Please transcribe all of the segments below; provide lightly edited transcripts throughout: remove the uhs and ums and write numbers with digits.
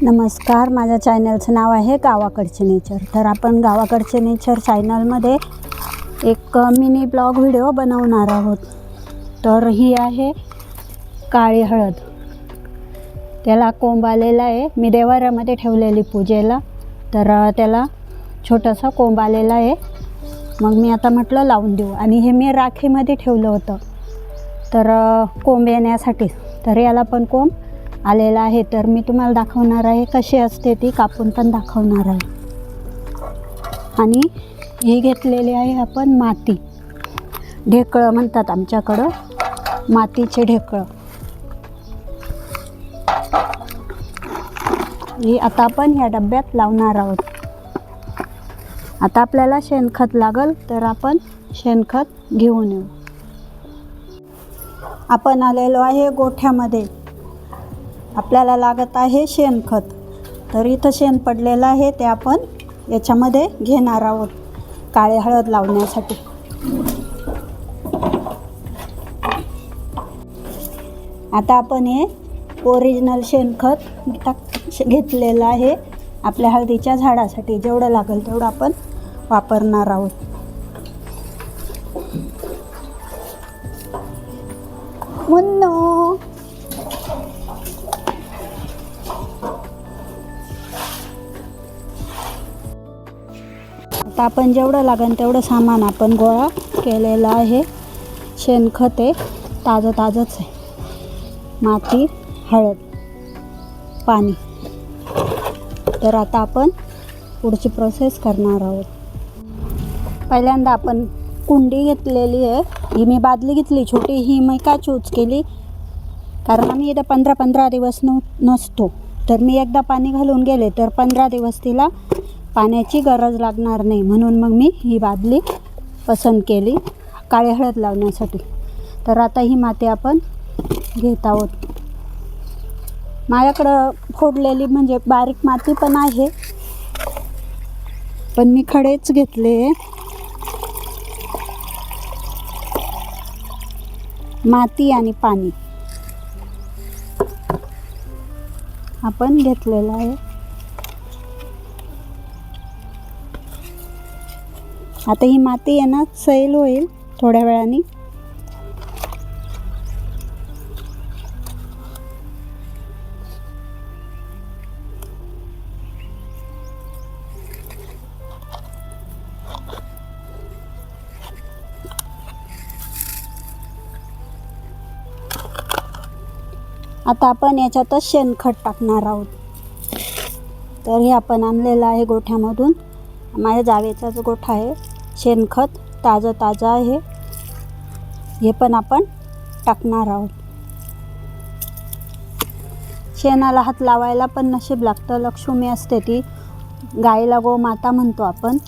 नमस्कार, माझ्या चॅनलचं नाव आहे गावाकडचे नेचर. तर आपण गावाकडचे नेचर चॅनलमध्ये एक मिनी ब्लॉग व्हिडिओ बनवणार आहोत. तर ही आहे काळी हळद. त्याला कोंब आलेला आहे. मी देवाऱ्यामध्ये ठेवलेली पूजेला, तर त्याला छोटासा कोंब आलेला आहे. मग मी आता म्हटलं लावून देऊ. आणि हे मी राखीमध्ये ठेवलं होतं तर कोंब येण्यासाठी. तर याला पण कोंब आलेला आहे. तर मी तुम्हाला दाखवणार आहे कशी असते ती, कापून पण दाखवणार आहे. आणि ही घेतलेली आहे आपण माती, ढेकळं म्हणतात आमच्याकडं, मातीचे ढेकळं. ही आता आपण ह्या डब्यात लावणार आहोत. आता आपल्याला शेणखत लागल, तर आपण शेणखत घेऊन येऊ. आपण आलेलो आहे गोठ्यामध्ये. आपल्याला लागत आहे शेणखत. तर इथं शेण पडलेलं आहे, ते आपण याच्यामध्ये घेणार आहोत काळी हळद लावण्यासाठी. आता आपण हे ओरिजिनल शेणखत घेतलेलं आहे आपल्या हळदीच्या झाडासाठी. जेवढं लागेल तेवढं आपण वापरणार आहोत. मुन्नो, आता आपण जेवढं लागेल तेवढं सामान आपण गोळा केलेलं आहे. शेणखत आहे, ताजंच आहे. माती, हळद, पाणी. तर आता आपण पुढची प्रोसेस करणार आहोत. पहिल्यांदा आपण कुंडी घेतलेली आहे. ही मी बादली घेतली छोटी. ही मी का चूज केली, कारण आम्ही इथं 15 दिवस नसतो. तर मी एकदा पाणी घालून गेले तर 15 दिवस तिला पाण्याची गरज लागणार नाही, म्हणून मग मी ही बादली पसंत केली काळी हळद लावण्यासाठी. तर आता ही माती आपण घेत आहोत. माझ्याकडं फोडलेली म्हणजे बारीक माती पण आहे, पण मी खडेच घेतले. माती आणि पाणी आपण घेतलेलं आहे. आता ही माती आहे ना, सैल होईल थोड्या वेळाने. आता आपण याच्यातच शेणखत टाकणार आहोत. तर हे आपण आणलेलं आहे गोठ्यामधून. माझ्या जावेचाच गोठा आहे. शेणखत ताजं आहे. हे पण आपण टाकणार आहोत. शेणाला हात लावायला पण नशीब लागतं. लक्ष्मी असते ती. गाईला गोमाता म्हणतो आपण.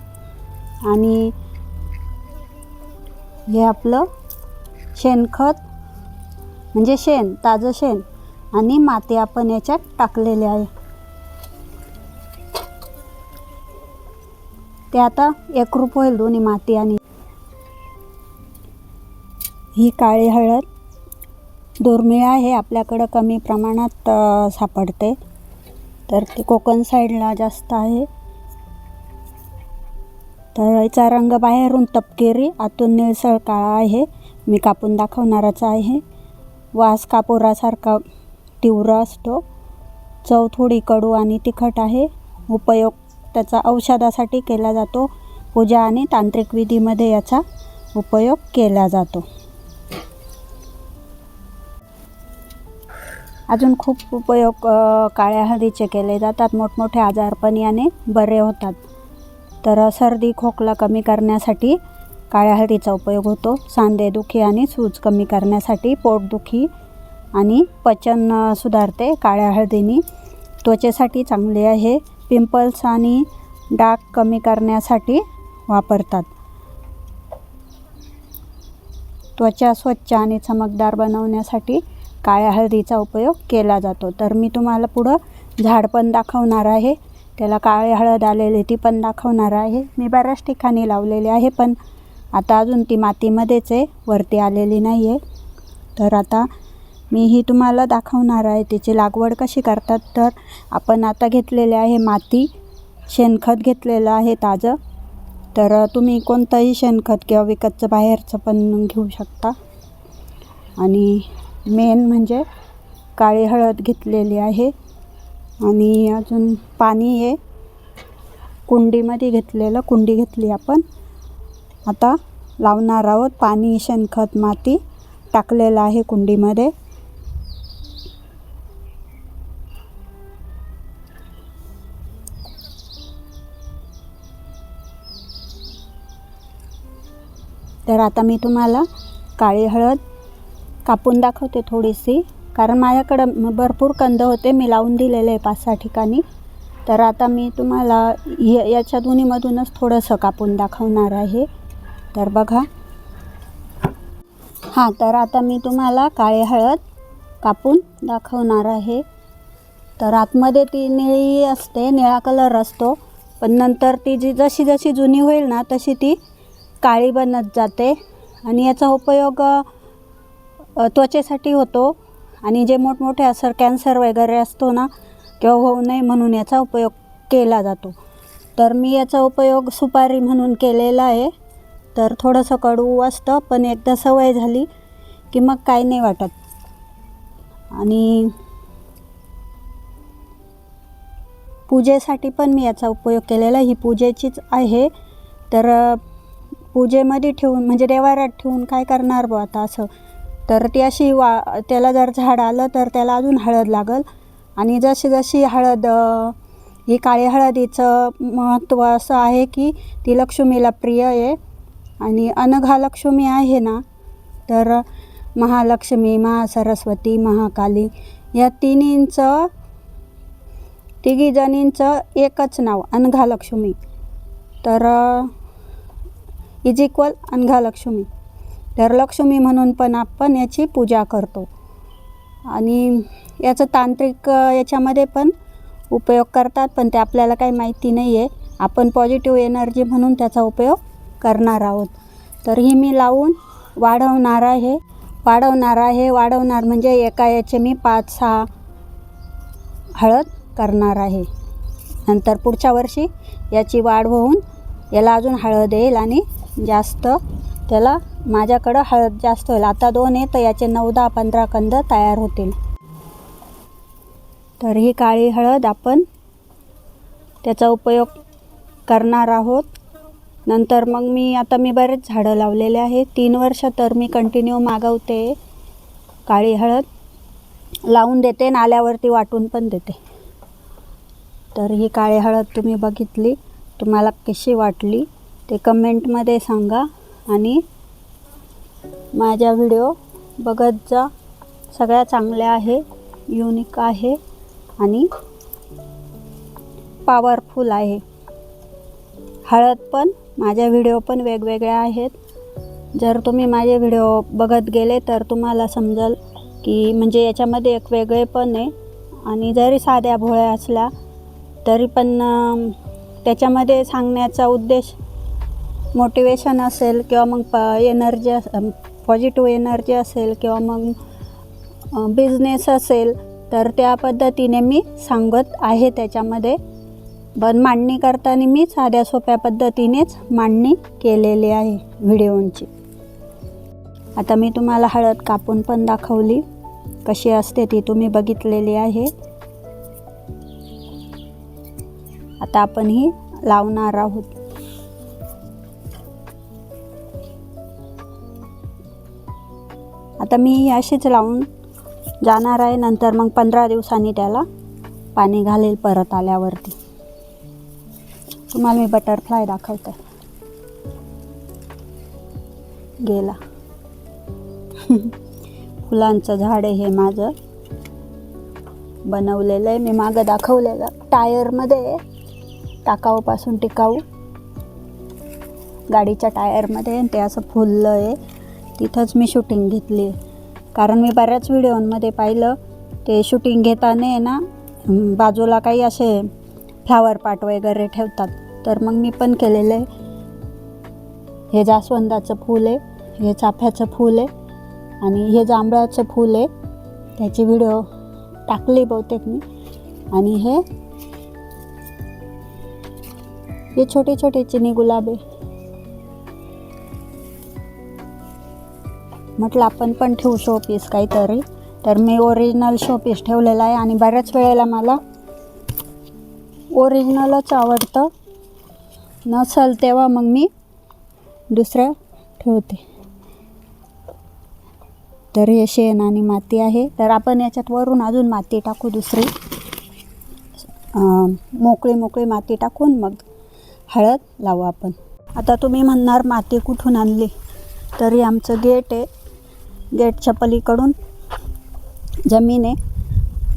आणि हे आपलं शेणखत म्हणजे शेण, ताजं शेण आणि माती आपण याच्यात टाकलेले आहे. ते आता एकरूप होईल दोन्ही माती. आणि ही काळी हळद दुर्मिळ आहे, आपल्याकडं कमी प्रमाणात सापडते. तर ती कोकण साईडला जास्त आहे. तर याचा रंग बाहेरून तपकिरी, आतून निळसळ काळा आहे. मी कापून दाखवणारच आहे. वास कापुरासारखा तीव्र असतो. चव थोडी कडू आणि तिखट आहे. उपयोग त्याचा औषधासाठी केला जातो. पूजा आणि तांत्रिक विधीमध्ये याचा उपयोग केला जातो. अजून खूप उपयोग काळ्या हळदीचे केले जातात. मोठमोठे आजारपण याने बरे होतात. तर सर्दी खोकला कमी करण्यासाठी काळ्या हळदीचा उपयोग होतो. सांधेदुखी आणि सूज कमी करण्यासाठी, पोटदुखी आणि पचन सुधारते काळ्या हळदीने. त्वचेसाठी चांगले आहे. पिंपल्स आणि डाग कमी करण्यासाठी वापरतात. त्वचा स्वच्छ आणि चमकदार बनवण्यासाठी काळ्या हळदीचा उपयोग केला जातो. तर मी तुम्हाला पुढं झाड पण दाखवणार आहे. त्याला काळी हळद आलेली ती पण दाखवणार आहे. मी बऱ्याच ठिकाणी लावलेली आहे, पण आता अजून ती मातीमध्येच आहे, वरती आलेली नाही आहे. तर आता मीही तुम्हाला दाखवणार आहे त्याची लागवड कशी करतात. तर आपण आता घेतलेले आहे माती, शेणखत घेतलेलं आहे ताजं. तर तुम्ही कोणतंही शेणखत किंवा विकतचं बाहेरचं पण घेऊ शकता. आणि मेन म्हणजे काळी हळद घेतलेली आहे. आणि अजून पाणी आहे कुंडीमध्ये घेतलेलं, कुंडी घेतली आपण. आता लावणार आहोत. पाणी, शेणखत, माती टाकलेलं आहे कुंडीमध्ये. तर आता मी तुम्हाला काळी हळद कापून दाखवते थोडीशी, कारण माझ्याकडं भरपूर कंद होते, मी लावून दिलेले आहे 5-6 ठिकाणी. तर आता मी तुम्हाला याच्या दोन्हीमधूनच थोडंसं कापून दाखवणार आहे. तर बघा. तर आता मी तुम्हाला काळी हळद कापून दाखवणार आहे. तर आतमध्ये ती निळी असते, निळा कलर असतो, पण नंतर ती जशी जशी जुनी होईल ना तशी ती काळी बनत जाते. आणि याचा उपयोग त्वचेसाठी होतो. आणि जे मोठमोठे असं कॅन्सर वगैरे असतो ना, किंवा होऊ नये म्हणून याचा उपयोग केला जातो. तर मी याचा उपयोग सुपारी म्हणून केलेला आहे. तर थोडंसं कडू असतं, पण एकदा सवय झाली की मग काही नाही वाटत. आणि पूजेसाठी पण मी याचा उपयोग केलेला. ही पूजेचीच आहे. तर पूजेमध्ये ठेवून म्हणजे देवाऱ्यात ठेवून काय करणार बा आता असं. तर ती अशी त्याला जर झाड आलं तर त्याला अजून हळद लागल. आणि जशी जशी हळद, ही काळी हळदीचं महत्त्व असं आहे की ती लक्ष्मीला प्रिय आहे. आणि अनघा लक्ष्मी आहे ना, तर महालक्ष्मी, महासरस्वती, महाकाली या तिघी जणींचं एकच नाव अनघा लक्ष्मी. तर = अनघा लक्ष्मी. तर लक्ष्मी म्हणून पण आपण याची पूजा करतो. आणि याचं तांत्रिक याच्यामध्ये पण उपयोग करतात, पण ते आपल्याला काही माहिती नाही आहे. आपण पॉझिटिव्ह एनर्जी म्हणून त्याचा उपयोग करणार आहोत. तर ही मी लावून वाढवणार म्हणजे एका याचे मी 5-6 हळद करणार आहे. नंतर पुढच्या वर्षी याची वाढ होऊन याला अजून हळद येईल आणि जास्त त्याला माझ्याकडं हळद जास्त होईल. आता 2 आहे तर याचे 9-10-15 कंद तयार होतील. तर ही काळी हळद आपण त्याचा उपयोग करणार आहोत. नंतर मग मी बरेच झाडं लावलेले आहे. 3 वर्ष तर मी कंटिन्यू मागवते, काळी हळद लावून देते आणि आल्यावरती वाटून पण देते. तर ही काळी हळद तुम्ही बघितली, तुम्हाला कशी वाटली ते कमेंटमध्ये सांगा. आणि माझ्या व्हिडिओ बघत जा. सगळ्या चांगल्या आहे, युनिक आहे आणि पॉवरफुल आहे. हळद पण माझ्या व्हिडिओ पण वेगवेगळ्या आहेत. जर तुम्ही माझे व्हिडिओ बघत गेले तर तुम्हाला समजेल की म्हणजे याच्यामध्ये एक वेगळे पण आहे. आणि जरी साध्या भोळ्या असल्या तरी पण त्याच्यामध्ये सांगण्याचा उद्देश मोटिवेशन असेल किंवा मग पॉझिटिव्ह एनर्जी असेल किंवा मग बिझनेस असेल, तर त्या पद्धतीने मी सांगत आहे त्याच्यामध्ये. पण मांडणी करताना मी साध्या सोप्या पद्धतीनेच मांडणी केलेली आहे व्हिडिओंची. आता मी तुम्हाला हळद कापून पण दाखवली, कशी असते ती तुम्ही बघितलेली आहे. आता आपण ही लावणार आहोत. आता मी अशीच लावून जाणार आहे. नंतर मग 15 दिवसांनी त्याला पाणी घालेल परत आल्यावरती. तुम्हाला मी बटरफ्लाय दाखवते. गेला. फुलांचं झाड आहे हे माझं बनवलेलं आहे. मी मागं दाखवलेलं टायरमध्ये, टाकाऊपासून टिकाऊ गाडीच्या टायरमध्ये ते असं फुललं आहे. तिथंच मी शूटिंग घेतली आहे. कारण मी बऱ्याच व्हिडिओमध्ये पाहिलं ते शूटिंग घेताना आहे ना, बाजूला काही असे फ्लावर पाट वगैरे ठेवतात. तर मग मी पण केलेलं आहे. हे जास्वंदाचं फूल आहे, हे चाफ्याचं फूल आहे आणि हे जांभळाचं फूल आहे. त्याची व्हिडिओ टाकली बहुतेक मी. आणि हे छोटे छोटे चिनी गुलाब आहे. म्हटलं आपण पण ठेवू शोपीस काहीतरी, तर मी ओरिजिनल शोपीस ठेवलेला आहे. आणि बऱ्याच वेळेला मला ओरिजिनलच आवडतं, नसेल तेव्हा मग मी दुसरं ठेवते. तर हे शेण आणि माती आहे. तर आपण याच्यात वरून अजून माती टाकू, दुसरी मोकळी माती टाकून मग हळद लावू आपण. आता तुम्ही म्हणणार माती कुठून आणली, तर हे आमचं गेट आहे. गेटच्या पलीकडून जमीन आहे,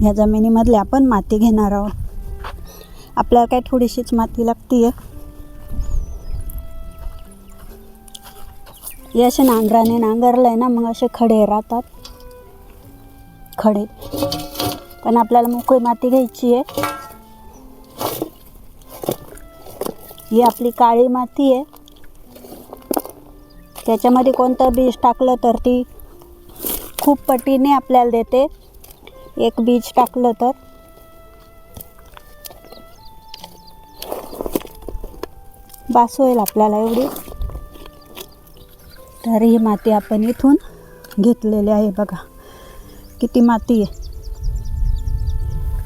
या जमिनीमधले आपण माती घेणार आहोत. आपल्याला काय थोडीशीच माती लागते आहे. हे असे नांगराने नांगरलं आहे ना, मग असे खडे राहतात, खडे. पण आपल्याला मोकळी माती घ्यायची आहे. ही आपली काळी माती आहे. त्याच्यामध्ये कोणतं बीज टाकलं तर ती खूप पटीने आपल्याला देते. एक बीज टाकलं तर बास होईल आपल्याला एवढी. तर ही माती आपण इथून घेतलेली आहे. बघा किती माती आहे,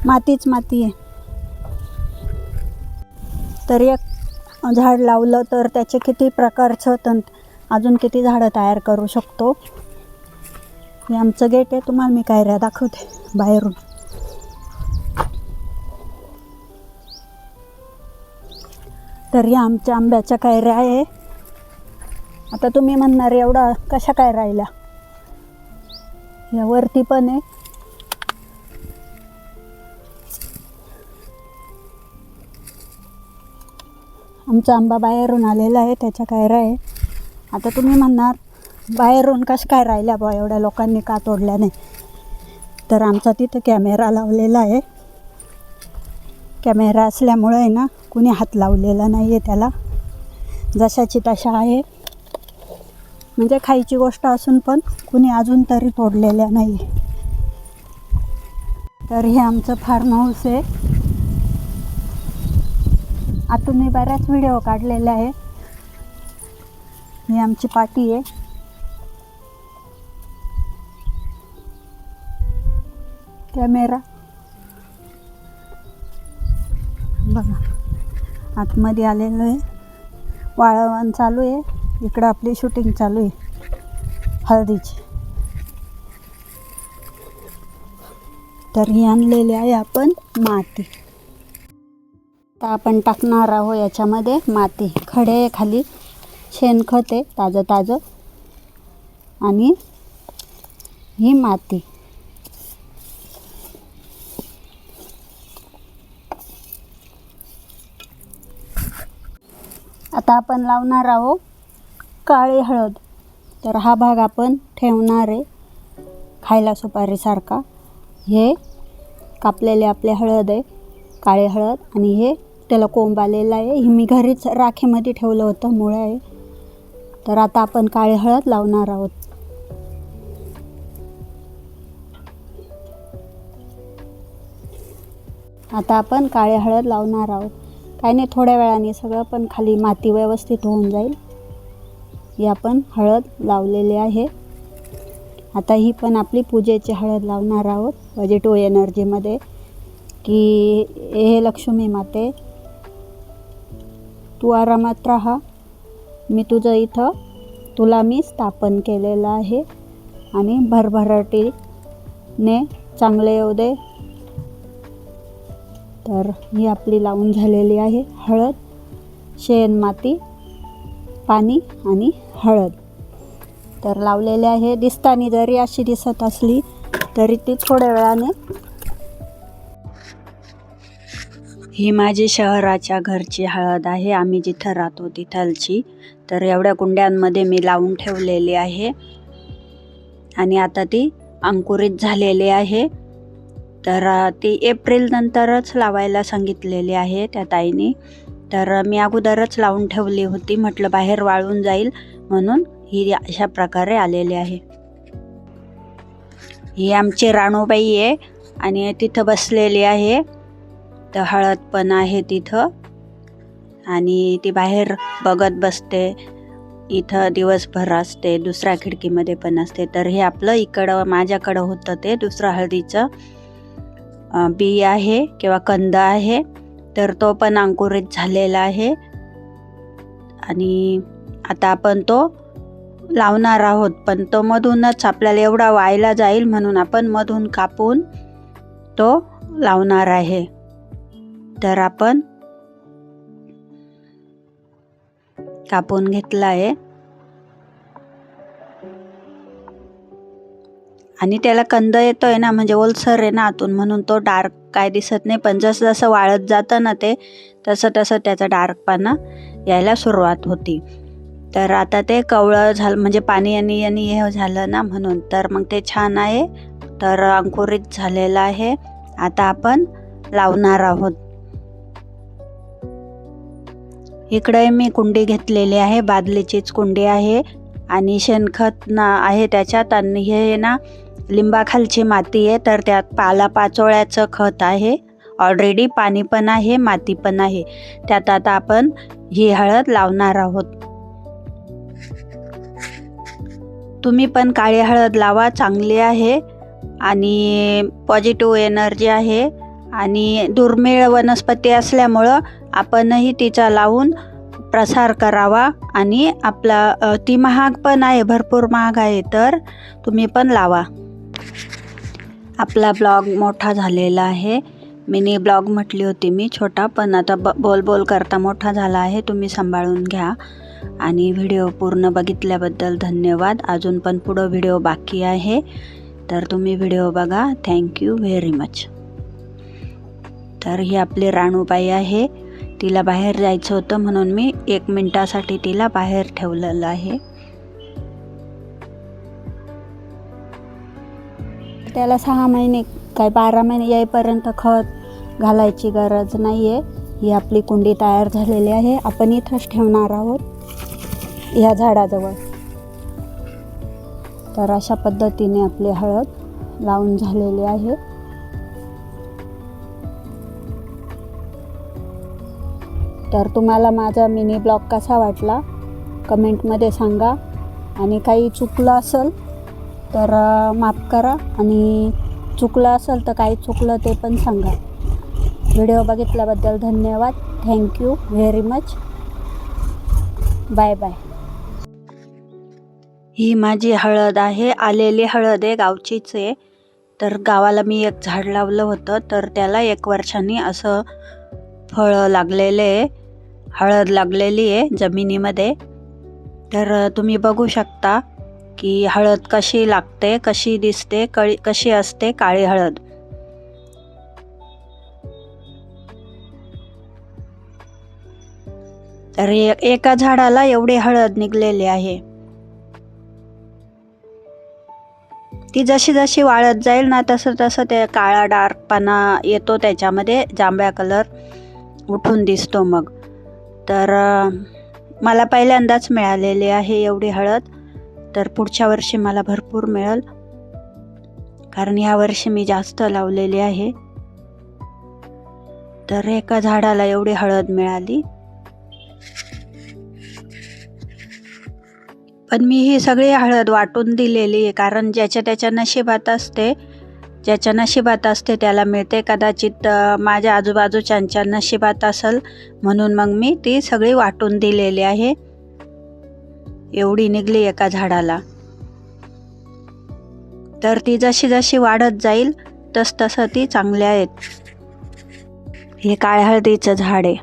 मातीच माती आहे. तर एक झाड लावलं तर त्याचे किती प्रकारचं अजून किती झाडं तयार करू शकतो. हे आमचं गेट आहे. तुम्हाला मी कायऱ्या दाखवते बाहेरून. तर या आमच्या आंब्याच्या कायऱ्या आहे. आता तुम्ही म्हणणार एवढा कशा काय राहिल्या, यावरती पण आहे. आमचा आंबा बाहेरून आलेला आहे, त्याच्या कायऱ्या आहे. आता तुम्ही म्हणणार बाहेरून कसं काय राहिल्या बा, एवढ्या लोकांनी का तोडल्या नाही. तर आमचा तिथं कॅमेरा लावलेला आहे. कॅमेरा असल्यामुळे आहे ना, कुणी हात लावलेला नाही आहे त्याला, जशाची तशा आहे. म्हणजे खायची गोष्ट असून पण कुणी अजून तरी तोडलेल्या नाही. तर हे आमचं फार्म हाऊस आहे. आतून मी बऱ्याच व्हिडिओ काढलेले आहे. ही आमची पाटी आहे. कॅमेरा बघा आतमध्ये आलेलं आहे. वाळवण चालू आहे. इकडं आपली शूटिंग चालू आहे हळदीची. तर ही आणलेली आहे आपण माती. आता आपण टाकणार आहोत याच्यामध्ये माती. खडे खाली शेणखत आहे ताजं आणि ही माती. आता आपण लावणार आहोत काळी हळद. तर हा भाग आपण ठेवणार आहे खायला सुपारीसारखा. हे कापलेले आपले हळद आहे, काळी हळद. आणि हे त्याला कोंब आलेला आहे. ही मी घरीच राखेमध्ये ठेवलं होतं, मुळे आहे. तर आता आपण काळी हळद लावणार आहोत. आता आपण काळी हळद लावणार आहोत. काही नाही, थोड्या वेळाने सगळं पण खाली माती व्यवस्थित होऊन जाईल. ही आपण हळद लावलेली आहे. आता ही पण आपली पूजेची हळद लावणार आहोत पॉझिटिव्ह एनर्जीमध्ये, की हे लक्ष्मी माते तू आरामात राहा, मी तुझं इथं तुला मी स्थापन केलेलं आहे आणि भरभराटीने चांगले येऊ दे. तर ही आपली लावून झालेली आहे हळद, शेण, माती, पाणी आणि हळद. तर लावलेले आहे. दिसताना जरी अशी दिसत असली तरी ती थोड्या वेळाने. ही माझी शहराच्या घरची हळद आहे, आम्ही जिथं राहतो तिथलची. तर एवढ्या कुंड्यांमध्ये मी लावून ठेवलेली आहे आणि आता ती अंकुरित झालेली आहे. तर ती एप्रिल नंतरच लावायला सांगितलेली आहे त्या ताईने. तर मी अगोदरच लावून ठेवली होती, म्हटलं बाहेर वाळून जाईल म्हणून ही अशा प्रकारे आलेली आहे. ही आमची राणूबाई आहे आणि तिथं बसलेली आहे. तर हळद पण आहे तिथं आणि ती बाहेर बघत बसते. इथं दिवसभर असते, दुसऱ्या खिडकीमध्ये पण असते. तर हे आपलं इकडं माझ्याकडं होतं ते दुसरं हळदीचं बी आहे किंवा कंद आहे. तर तो पण अंकुरित झालेला आहे आणि आता आपण तो लावणार आहोत. पण तो मधूनच आपल्याला एवढा व्हायला जाईल म्हणून आपण मधून कापून तो लावणार आहे. तर आपण कापून घेतला आहे आणि त्याला कंद येतोय ना, म्हणजे ओलसर आहे ना आतून, म्हणून तो डार्क काय दिसत नाही. पण जसं जसं वाळत जातं ना ते तसं तसं त्याचा डार्कपणा यायला सुरुवात होती. तर आता ते कवळं झालं म्हणजे पाणी आणि हे झालं ना म्हणून. तर मग ते छान आहे. तर अंकुरित झालेलं आहे. आता आपण लावणार आहोत. इकडे मी कुंडी घेतलेली आहे, बादलीचीच कुंडी आहे आणि शेणखत ना आहे त्याच्यात. आणि हे ना लिंबाखालची माती आहे. तर त्यात पाचोळ्याचं खत आहे ऑलरेडी, पाणी पण आहे, माती पण आहे. त्यात आता आपण ही हळद लावणार आहोत. तुम्ही पण काळी हळद लावा, चांगली आहे आणि पॉझिटिव्ह एनर्जी आहे आणि दुर्मिळ वनस्पती असल्यामुळं आपणही तिचा लावून प्रसार करावा. आणि आपला ती महाग पण आहे, भरपूर महाग आहे. तर तुम्ही पण लावा. आपला ब्लॉग मोठा झालेला आहे. मिनी ब्लॉग म्हटली होती मी, छोटा, पण आता बोल करता मोठा झाला आहे. तुम्ही सांभाळून घ्या आणि व्हिडिओ पूर्ण बघितल्याबद्दल धन्यवाद. अजून पण पुढं व्हिडिओ बाकी आहे, तर तुम्ही व्हिडिओ बघा. Thank you very much. तर ही आपली राणूबाई आहे. तिला बाहेर जायचं होतं म्हणून मी 1 मिनिटासाठी तिला बाहेर ठेवलेलं आहे. त्याला 6 महिने काय 12 महिने येईपर्यंत खत घालायची गरज नाही आहे. ही आपली कुंडी तयार झालेली आहे. आपण इथंच ठेवणार आहोत ह्या झाडाजवळ. तर अशा पद्धतीने आपली हळद लावून झालेली आहे. तर तुम्हाला माझा मिनी ब्लॉग कसा वाटला कमेंटमध्ये सांगा. आणि काही चुकलं असेल तर माफ करा आणि चुकलं असेल तर काही चुकलं ते पण सांगा. व्हिडिओ बघितल्याबद्दल धन्यवाद. Thank you very much. Bye bye. ही माझी हळद आहे, आलेली हळद आहे, गावचीच आहे. तर गावाला मी एक झाड लावलं होतं, तर त्याला 1 वर्षांनी असं फळं लागलेले आहे, हळद लागलेली आहे जमिनीमध्ये. तर तुम्ही बघू शकता की हळद कशी लागते, कशी दिसते, कशी असते काळी हळद. तर एका झाडाला एवढी हळद निघलेली आहे. ती जशी जशी वाळत जाईल ना तसं तसं ते काळा डार्कपणा येतो, त्याच्यामध्ये जांभळा कलर उठून दिसतो मग. तर मला पहिल्यांदाच मिळालेली आहे एवढी हळद. तर पुढच्या वर्षी मला भरपूर मिळेल, कारण ह्या वर्षी मी जास्त लावलेली आहे. तर एका झाडाला एवढी हळद मिळाली. पण मी ही सगळी हळद वाटून दिलेली आहे, कारण ज्याच्या त्याच्या नशिबात असते, ज्याच्या नशिबात असते त्याला मिळते. कदाचित माझ्या आजूबाजूच्यांच्या नशिबात असेल म्हणून मग मी ती सगळी वाटून दिलेली आहे. एवढी निघली एका झाडाला. तर ती जशी जशी वाढत जाईल तसं ती चांगली आहेत. हे काळ्या हळदीचं झाड आहे.